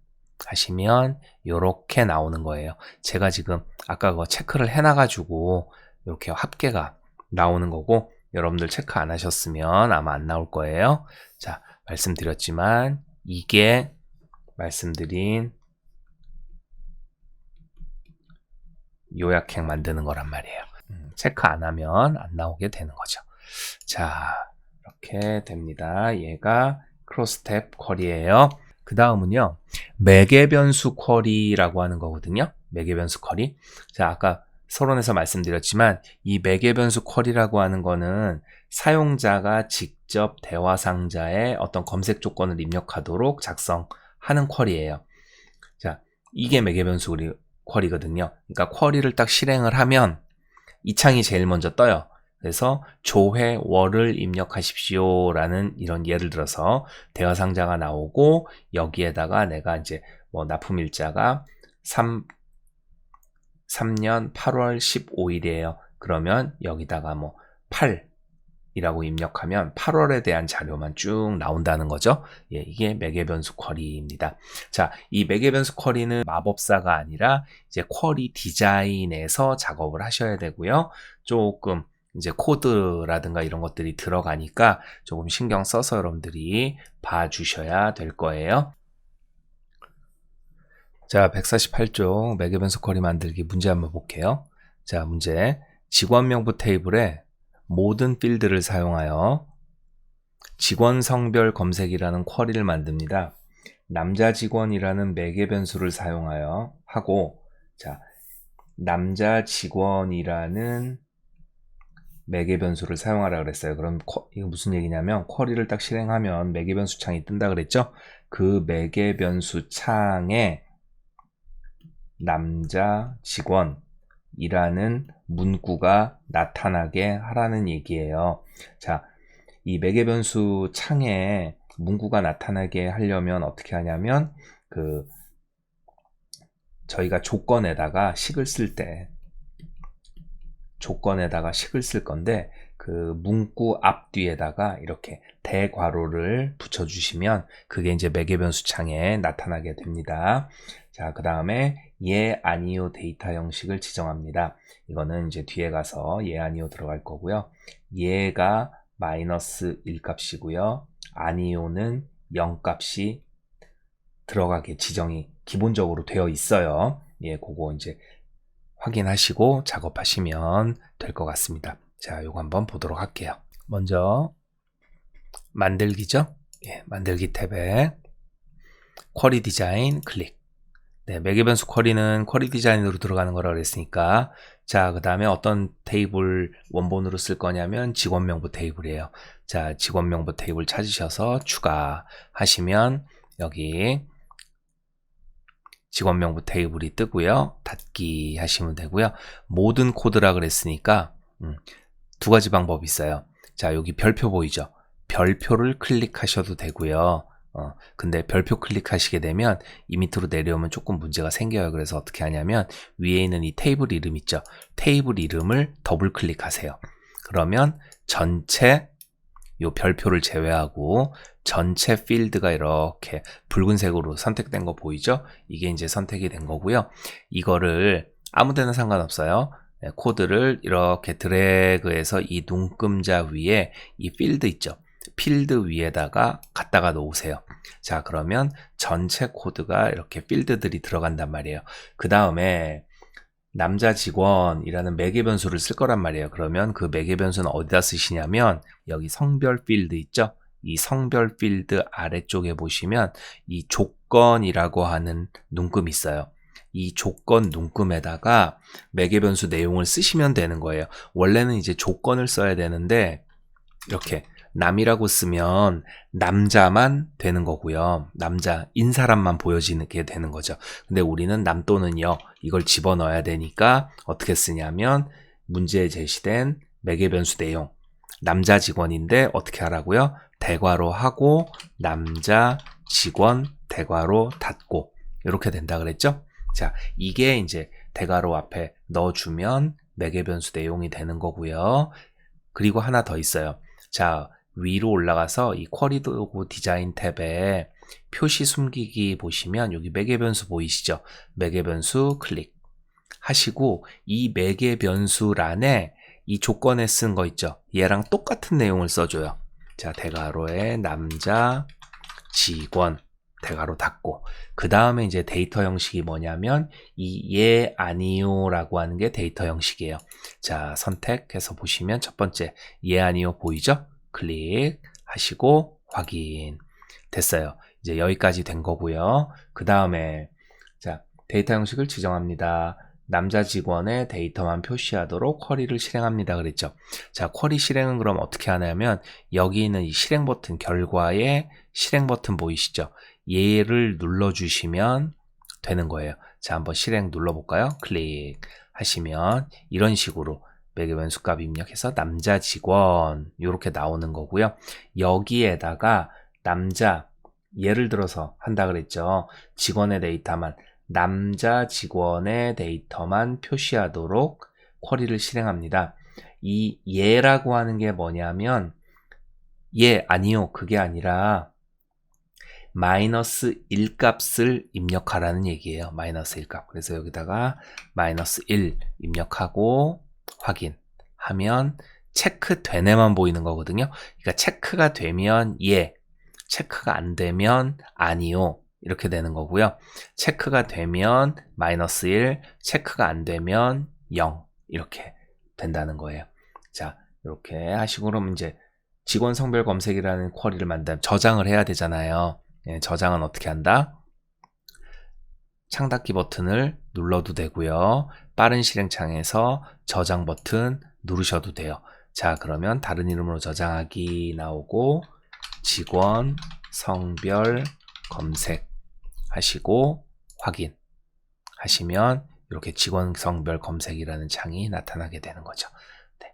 하시면 이렇게 나오는 거예요. 제가 지금 아까 그거 체크를 해놔가지고 이렇게 합계가 나오는 거고, 여러분들 체크 안 하셨으면 아마 안 나올 거예요. 자, 말씀드렸지만 이게 말씀드린 요약행 만드는 거란 말이에요. 체크 안 하면 안 나오게 되는 거죠. 자, 이렇게 됩니다. 얘가 크로스탭 쿼리예요. 그 다음은요, 매개 변수 쿼리라고 하는 거거든요. 매개 변수 쿼리. 자, 아까 서론에서 말씀드렸지만 이 매개 변수 쿼리라고 하는 거는 사용자가 직접 대화 상자에 어떤 검색 조건을 입력하도록 작성하는 쿼리예요. 자, 이게 매개 변수 쿼리거든요. 그러니까 쿼리를 딱 실행을 하면 이 창이 제일 먼저 떠요. 그래서 조회 월을 입력하십시오 라는, 이런 예를 들어서 대화 상자가 나오고 여기에다가 내가 이제 뭐 납품일자가 3년 8월 15일이에요. 그러면 여기다가 뭐 8이라고 입력하면 8월에 대한 자료만 쭉 나온다는 거죠. 예, 이게 매개 변수 쿼리입니다. 자, 이 매개 변수 쿼리는 마법사가 아니라 이제 쿼리 디자인에서 작업을 하셔야 되고요. 조금 이제 코드라든가 이런 것들이 들어가니까 조금 신경 써서 여러분들이 봐주셔야 될 거예요. 자, 148쪽 매개 변수 쿼리 만들기 문제 한번 볼게요. 자, 문제. 직원 명부 테이블에 모든 필드를 사용하여 직원 성별 검색이라는 쿼리를 만듭니다. 남자 직원이라는 매개 변수를 사용하여 하고, 자, 남자 직원이라는 매개 변수를 사용하라 그랬어요. 그럼 이거 무슨 얘기냐면 쿼리를 딱 실행하면 매개 변수 창이 뜬다 그랬죠? 그 매개 변수 창에 남자 직원이라는 문구가 나타나게 하라는 얘기예요. 자, 이 매개 변수 창에 문구가 나타나게 하려면 어떻게 하냐면 저희가 조건에다가 식을 쓸 건데 그 문구 앞뒤에다가 이렇게 대괄호를 붙여주시면 그게 이제 매개 변수 창에 나타나게 됩니다. 자, 그 다음에 예, 아니요 데이터 형식을 지정합니다. 이거는 이제 뒤에 가서 예, 아니요 들어갈 거고요. 예가 마이너스 1값이고요. 아니요는 0값이 들어가게 지정이 기본적으로 되어 있어요. 예, 그거 이제 확인하시고 작업하시면 될 것 같습니다. 자, 요거 한번 보도록 할게요. 먼저 만들기죠. 예, 만들기 탭에 쿼리 디자인 클릭. 네, 매개 변수 쿼리는 쿼리 디자인으로 들어가는 거라고 그랬으니까, 자, 그 다음에 어떤 테이블 원본으로 쓸 거냐면 직원 명부 테이블이에요. 자, 직원 명부 테이블 찾으셔서 추가하시면 여기 직원 명부 테이블이 뜨고요. 닫기 하시면 되고요. 모든 코드라 그랬으니까 두 가지 방법이 있어요. 자, 여기 별표 보이죠? 별표를 클릭하셔도 되고요. 근데 별표 클릭하시게 되면 이 밑으로 내려오면 조금 문제가 생겨요. 그래서 어떻게 하냐면 위에 있는 이 테이블 이름 있죠? 테이블 이름을 더블 클릭하세요. 그러면 전체 요 별표를 제외하고 전체 필드가 이렇게 붉은색으로 선택된 거 보이죠? 이게 이제 선택이 된 거고요. 이거를 아무 데나 상관없어요. 네, 코드를 이렇게 드래그해서 이 눈금자 위에 이 필드 있죠? 필드 위에다가 갖다가 놓으세요. 자, 그러면 전체 코드가 이렇게 필드들이 들어간단 말이에요. 그 다음에 남자 직원이라는 매개 변수를 쓸 거란 말이에요. 그러면 그 매개 변수는 어디다 쓰시냐면 여기 성별 필드 있죠? 이 성별 필드 아래쪽에 보시면 이 조건이라고 하는 눈금이 있어요. 이 조건 눈금에다가 매개 변수 내용을 쓰시면 되는 거예요. 원래는 이제 조건을 써야 되는데 이렇게 남이라고 쓰면 남자만 되는 거고요. 남자인 사람만 보여지게 되는 거죠. 근데 우리는 남 또는 여 이걸 집어넣어야 되니까 어떻게 쓰냐면 문제에 제시된 매개 변수 내용 남자 직원인데 어떻게 하라고요? 대괄호 하고 남자 직원 대괄호 닫고 이렇게 된다 그랬죠? 자, 이게 이제 대괄호 앞에 넣어주면 매개 변수 내용이 되는 거고요. 그리고 하나 더 있어요. 자, 위로 올라가서 이 쿼리 도구 디자인 탭에 표시 숨기기 보시면 여기 매개 변수 보이시죠? 매개 변수 클릭 하시고 이 매개 변수란에 이 조건에 쓴 거 있죠? 얘랑 똑같은 내용을 써줘요. 자, 대괄호에 남자 직원 대괄호 닫고 그 다음에 이제 데이터 형식이 뭐냐면 이 예 아니요 라고 하는 게 데이터 형식이에요. 자, 선택해서 보시면 첫 번째 예 아니요 보이죠? 클릭하시고 확인 됐어요. 이제 여기까지 된 거고요. 그 다음에 자, 데이터 형식을 지정합니다. 남자 직원의 데이터만 표시하도록 쿼리를 실행합니다 그랬죠. 자, 쿼리 실행은 그럼 어떻게 하냐면 여기 있는 이 실행 버튼 결과에 실행 버튼 보이시죠? 얘를 눌러주시면 되는 거예요. 자, 한번 실행 눌러볼까요? 클릭하시면 이런 식으로 매개 변수 값 입력해서 남자 직원 이렇게 나오는 거고요. 여기에다가 남자 예를 들어서 한다 그랬죠. 직원의 데이터만 남자 직원의 데이터만 표시하도록 쿼리를 실행합니다. 이 예라고 하는 게 뭐냐면 예 아니요 그게 아니라 마이너스 1 값을 입력하라는 얘기예요. 마이너스 1 값. 그래서 여기다가 마이너스 1 입력하고 확인하면 체크되네만 보이는 거거든요. 그러니까 체크가 되면 예, 체크가 안 되면 아니요. 이렇게 되는 거고요. 체크가 되면 마이너스 1, 체크가 안 되면 0 이렇게 된다는 거예요. 자, 이렇게 하시고 그럼 이제 직원 성별 검색이라는 쿼리를 만들면 저장을 해야 되잖아요. 예, 저장은 어떻게 한다? 창닫기 버튼을 눌러도 되고요. 빠른 실행창에서 저장 버튼 누르셔도 돼요. 자, 그러면 다른 이름으로 저장하기 나오고 직원 성별 검색 하시고 확인 하시면 이렇게 직원 성별 검색이라는 창이 나타나게 되는 거죠. 네.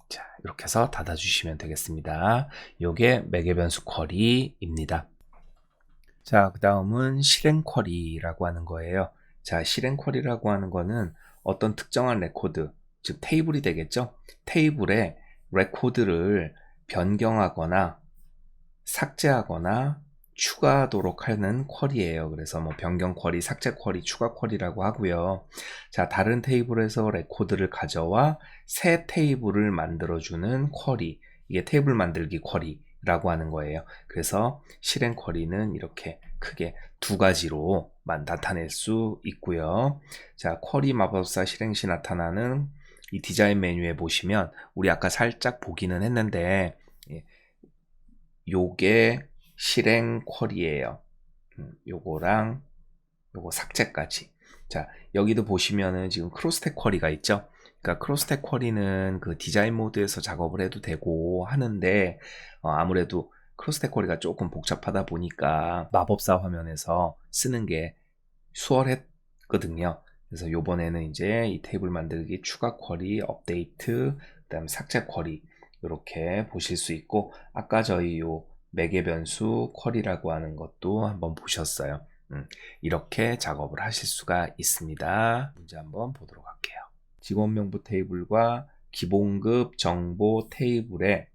자, 이렇게 해서 닫아 주시면 되겠습니다. 요게 매개 변수 쿼리입니다. 자, 그 다음은 실행 쿼리라고 하는 거예요. 자, 실행 쿼리라고 하는 거는 어떤 특정한 레코드, 즉 테이블이 되겠죠? 테이블에 레코드를 변경하거나 삭제하거나 추가하도록 하는 쿼리예요. 그래서 뭐 변경 쿼리, 삭제 쿼리, 추가 쿼리라고 하고요. 자, 다른 테이블에서 레코드를 가져와 새 테이블을 만들어주는 쿼리, 이게 테이블 만들기 쿼리라고 하는 거예요. 그래서 실행 쿼리는 이렇게 크게 두 가지로 나타낼 수 있고요. 자, 쿼리 마법사 실행 시 나타나는 이 디자인 메뉴에 보시면 우리 아까 살짝 보기는 했는데 요게 실행 쿼리예요. 요거랑 요거 삭제까지. 자, 여기도 보시면은 지금 크로스텍 쿼리가 있죠. 그러니까 크로스텍 쿼리는 그 디자인 모드에서 작업을 해도 되고 하는데 아무래도 크로스텍 쿼리가 조금 복잡하다 보니까 마법사 화면에서 쓰는 게 수월했거든요. 그래서 요번에는 이제 이 테이블 만들기 추가 쿼리, 업데이트, 그다음 삭제 쿼리 이렇게 보실 수 있고 아까 저희 요 매개 변수 쿼리라고 하는 것도 한번 보셨어요. 이렇게 작업을 하실 수가 있습니다. 문제 한번 보도록 할게요. 직원 명부 테이블과 기본급 정보 테이블에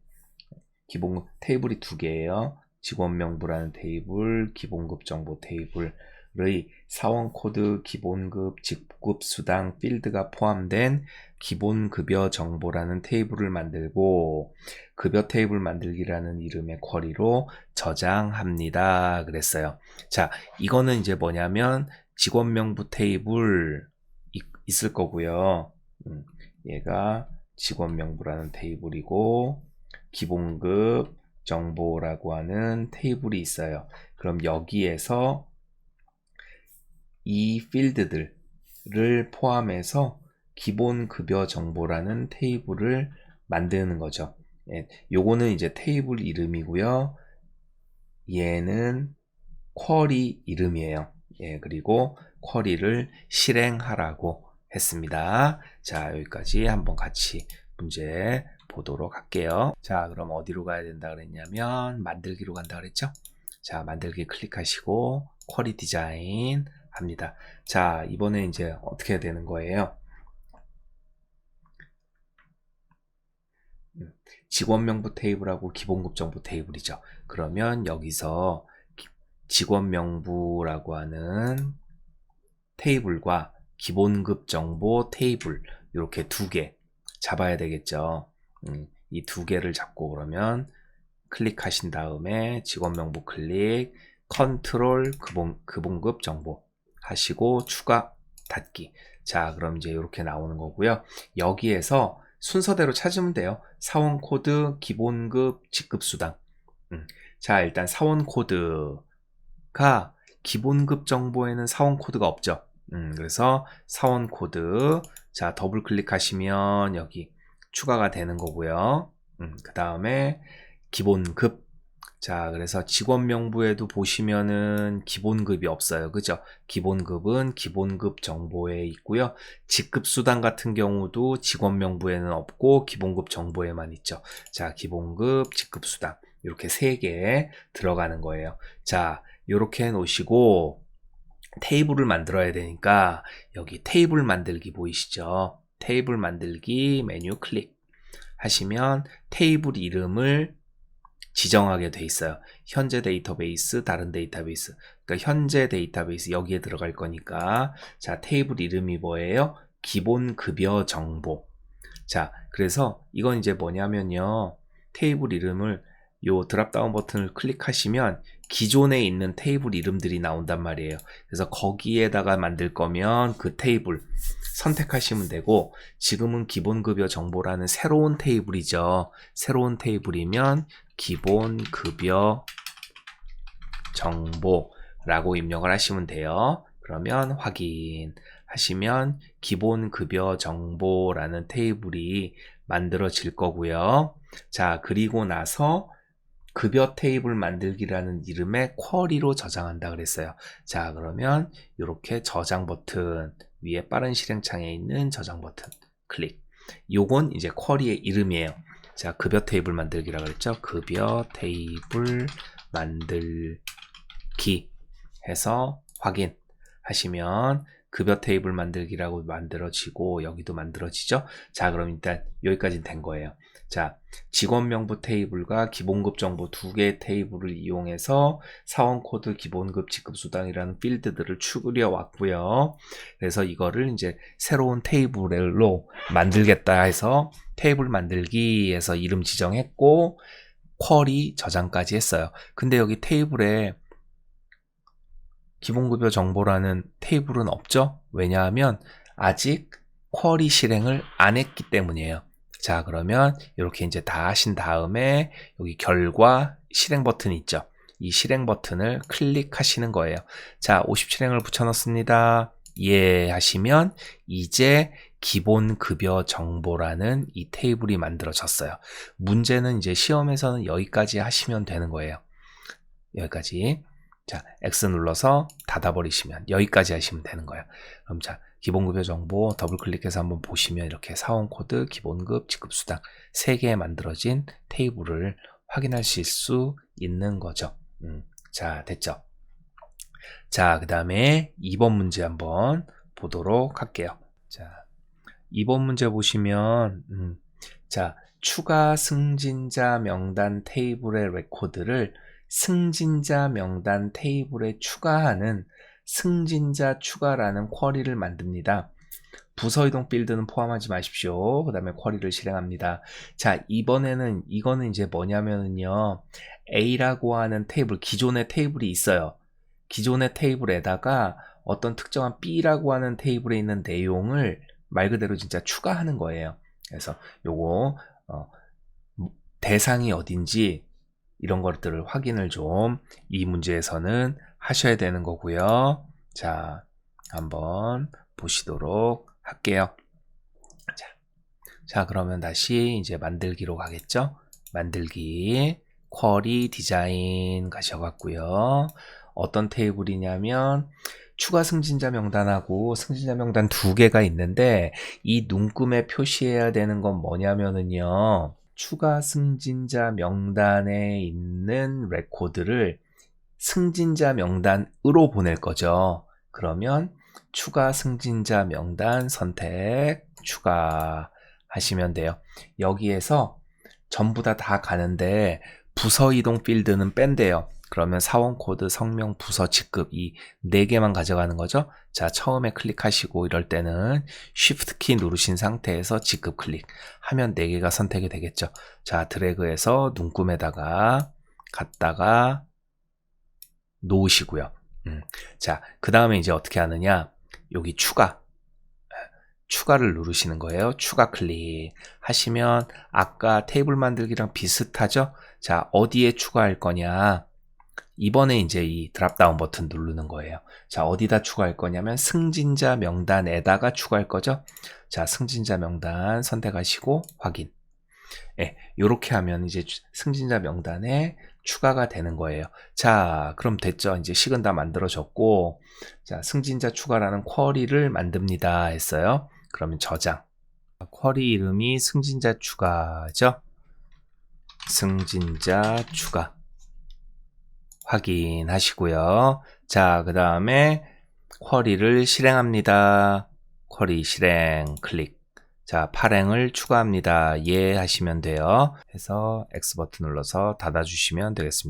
기본 테이블이 두 개예요. 직원 명부라는 테이블, 기본급 정보 테이블의 사원 코드, 기본급, 직급 수당 필드가 포함된 기본급여 정보라는 테이블을 만들고 급여 테이블 만들기라는 이름의 쿼리로 저장합니다. 그랬어요. 자, 이거는 이제 뭐냐면 직원 명부 테이블 있을 거고요. 얘가 직원 명부라는 테이블이고 기본급 정보라고 하는 테이블이 있어요. 그럼 여기에서 이 필드들을 포함해서 기본급여 정보라는 테이블을 만드는 거죠. 예, 요거는 이제 테이블 이름이고요. 얘는 쿼리 이름이에요. 예, 그리고 쿼리를 실행하라고 했습니다. 자, 여기까지 한번 같이 문제 보도록 할게요. 자, 그럼 어디로 가야 된다 그랬냐면 만들기로 간다 그랬죠? 자, 만들기 클릭하시고 쿼리 디자인 합니다. 자, 이번에 이제 어떻게 해야 되는 거예요? 직원 명부 테이블하고 기본급 정보 테이블이죠. 그러면 여기서 직원 명부라고 하는 테이블과 기본급 정보 테이블 이렇게 두 개 잡아야 되겠죠. 이 두 개를 잡고 그러면 클릭하신 다음에 직원 명부 클릭, 컨트롤 기본급 정보 하시고 추가 닫기. 자, 그럼 이제 이렇게 나오는 거고요. 여기에서 순서대로 찾으면 돼요. 사원 코드, 기본급, 직급 수당. 자, 일단 사원 코드가 기본급 정보에는 사원 코드가 없죠. 그래서 사원 코드, 자, 더블 클릭하시면 여기 추가가 되는 거고요. 그 다음에 기본급. 자, 그래서 직원 명부에도 보시면은 기본급이 없어요. 그죠? 기본급은 기본급 정보에 있고요. 직급 수당 같은 경우도 직원 명부에는 없고 기본급 정보에만 있죠. 자, 기본급, 직급 수당. 이렇게 세 개 들어가는 거예요. 자, 이렇게 해 놓으시고 테이블을 만들어야 되니까 여기 테이블 만들기 보이시죠? 테이블 만들기 메뉴 클릭 하시면 테이블 이름을 지정하게 돼 있어요. 현재 데이터베이스, 다른 데이터베이스. 그러니까 현재 데이터베이스 여기에 들어갈 거니까 자, 테이블 이름이 뭐예요? 기본 급여 정보. 자, 그래서 이건 이제 뭐냐면요. 테이블 이름을 요 드랍다운 버튼을 클릭하시면 기존에 있는 테이블 이름들이 나온단 말이에요. 그래서 거기에다가 만들 거면 그 테이블 선택하시면 되고 지금은 기본급여 정보라는 새로운 테이블이죠. 새로운 테이블이면 기본급여 정보라고 입력을 하시면 돼요. 그러면 확인하시면 기본급여 정보라는 테이블이 만들어질 거고요. 자, 그리고 나서 급여 테이블 만들기라는 이름의 쿼리로 저장한다 그랬어요. 자, 그러면 이렇게 저장 버튼 위에 빠른 실행창에 있는 저장 버튼 클릭. 요건 이제 쿼리의 이름이에요. 자, 급여 테이블 만들기라 그랬죠. 급여 테이블 만들기 해서 확인하시면 급여 테이블 만들기라고 만들어지고 여기도 만들어지죠. 자, 그럼 일단 여기까지는 된 거예요. 자, 직원 명부 테이블과 기본급 정보 두 개의 테이블을 이용해서 사원 코드, 기본급, 직급 수당이라는 필드들을 추구려 왔고요. 그래서 이거를 이제 새로운 테이블로 만들겠다 해서 테이블 만들기에서 이름 지정했고 쿼리 저장까지 했어요. 근데 여기 테이블에 기본급여 정보라는 테이블은 없죠? 왜냐하면 아직 쿼리 실행을 안 했기 때문이에요. 자, 그러면 이렇게 이제 다 하신 다음에 여기 결과 실행 버튼이 있죠. 이 실행 버튼을 클릭하시는 거예요. 자, 50실행을 붙여넣습니다. 예 하시면 이제 기본급여 정보라는 이 테이블이 만들어졌어요. 문제는 이제 시험에서는 여기까지 하시면 되는 거예요. 여기까지. 자, X 눌러서 닫아버리시면 여기까지 하시면 되는 거예요. 그럼 자, 기본급여 정보 더블 클릭해서 한번 보시면 이렇게 사원 코드, 기본급, 직급 수당 3개 만들어진 테이블을 확인하실 수 있는 거죠. 자, 됐죠? 자, 그 다음에 2번 문제 한번 보도록 할게요. 자, 2번 문제 보시면 자, 추가 승진자 명단 테이블의 레코드를 승진자 명단 테이블에 추가하는 승진자 추가라는 쿼리를 만듭니다. 부서 이동 필드는 포함하지 마십시오. 그 다음에 쿼리를 실행합니다. 자, 이번에는 이거는 이제 뭐냐면요. A라고 하는 테이블, 기존의 테이블이 있어요. 기존의 테이블에다가 어떤 특정한 B라고 하는 테이블에 있는 내용을 말 그대로 진짜 추가하는 거예요. 그래서 요거 대상이 어딘지 이런 것들을 확인을 좀 이 문제에서는 하셔야 되는 거고요. 자, 한번 보시도록 할게요. 자, 그러면 다시 이제 만들기로 가겠죠? 만들기, 쿼리, 디자인 가셔갖고요. 어떤 테이블이냐면 추가 승진자 명단하고 승진자 명단 두 개가 있는데 이 눈금에 표시해야 되는 건 뭐냐면은요. 추가 승진자 명단에 있는 레코드를 승진자 명단으로 보낼 거죠. 그러면 추가 승진자 명단 선택, 추가 하시면 돼요. 여기에서 전부 다 가는데 부서 이동 필드는 뺀대요. 그러면 사원 코드, 성명, 부서, 직급 이 4개만 가져가는 거죠. 자, 처음에 클릭하시고 이럴 때는 Shift 키 누르신 상태에서 직급 클릭하면 4개가 선택이 되겠죠. 자, 드래그해서 눈금에다가 갖다가 놓으시고요. 자, 그 다음에 이제 어떻게 하느냐? 여기 추가를 누르시는 거예요. 추가 클릭 하시면 아까 테이블 만들기랑 비슷하죠? 자, 어디에 추가할 거냐? 이번에 이제 이 드랍다운 버튼 누르는 거예요. 자, 어디다 추가할 거냐면 승진자 명단에다가 추가할 거죠? 자, 승진자 명단 선택하시고 확인. 예, 요렇게 하면 이제 승진자 명단에 추가가 되는 거예요. 자, 그럼 됐죠. 이제 식은 다 만들어졌고, 자, 승진자 추가라는 쿼리를 만듭니다 했어요. 그러면 저장. 쿼리 이름이 승진자 추가죠. 승진자 추가. 확인하시고요. 자, 그 다음에 쿼리를 실행합니다. 쿼리 실행 클릭. 자, 발행을 추가합니다. 예 하시면 돼요. 해서 X 버튼 눌러서 닫아주시면 되겠습니다.